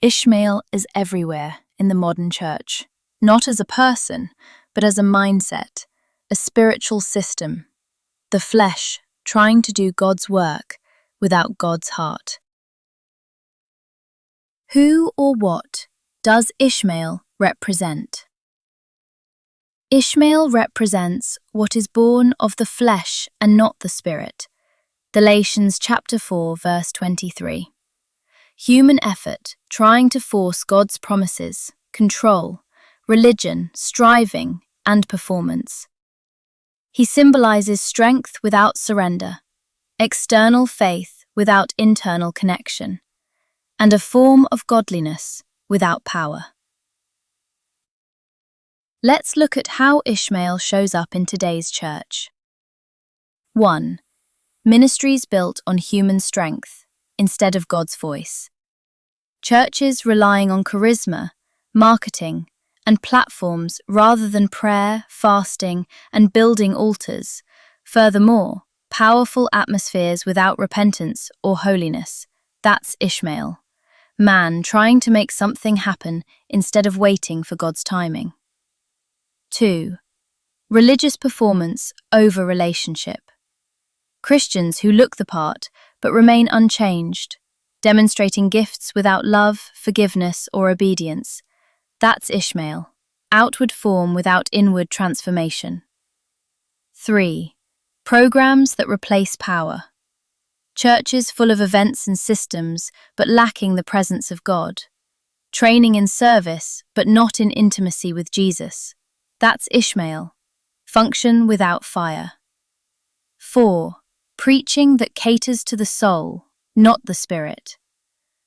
Ishmael is everywhere in the modern church, not as a person, but as a mindset, a spiritual system, the flesh trying to do God's work without God's heart. Who or what does Ishmael represent? Ishmael represents what is born of the flesh and not the spirit. Galatians chapter 4, verse 23. Human effort trying to force God's promises, control, religion, striving, and performance. He symbolizes strength without surrender, external faith without internal connection, and a form of godliness without power. Let's look at how Ishmael shows up in today's church. 1. Ministries built on human strength instead of God's voice. Churches relying on charisma, marketing, and platforms rather than prayer, fasting, and building altars. Furthermore, powerful atmospheres without repentance or holiness. That's Ishmael. Man trying to make something happen instead of waiting for God's timing. 2. Religious performance over relationship. Christians who look the part but remain unchanged, demonstrating gifts without love, forgiveness, or obedience. That's Ishmael. Outward form without inward transformation. 3. Programs that replace power. Churches full of events and systems but lacking the presence of God. Training in service but not in intimacy with Jesus. That's Ishmael. Function without fire. 4. Preaching that caters to the soul, not the spirit.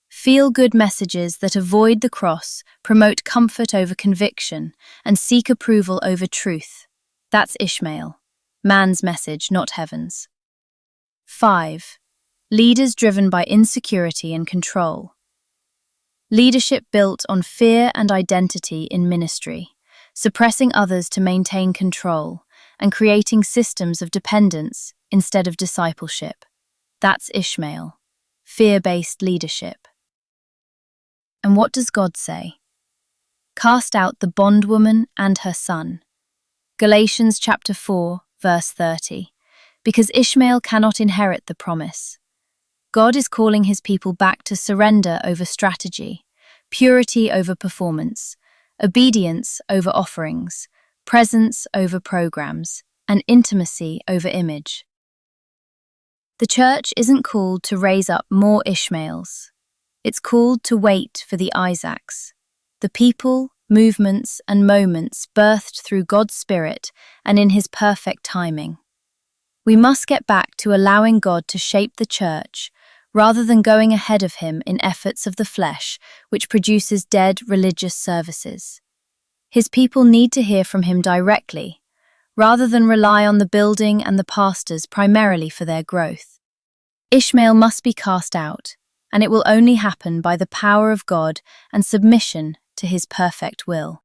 Feel-good messages that avoid the cross, promote comfort over conviction, and seek approval over truth. That's Ishmael. Man's message, not heaven's. 5. Leaders driven by insecurity and control. Leadership built on fear and identity in ministry, suppressing others to maintain control, and creating systems of dependence instead of discipleship. That's Ishmael. Fear-based leadership. And what does God say? Cast out the bondwoman and her son. Galatians chapter 4, verse 30. Because Ishmael cannot inherit the promise. God is calling his people back to surrender over strategy, purity over performance, obedience over offerings, presence over programs, and intimacy over image. The church isn't called to raise up more Ishmaels. It's called to wait for the Isaacs, the people, movements, and moments birthed through God's Spirit and in his perfect timing. We must get back to allowing God to shape the church rather than going ahead of him in efforts of the flesh, which produces dead religious services. His people need to hear from him directly, rather than rely on the building and the pastors primarily for their growth. Ishmael must be cast out, and it will only happen by the power of God and submission to his perfect will.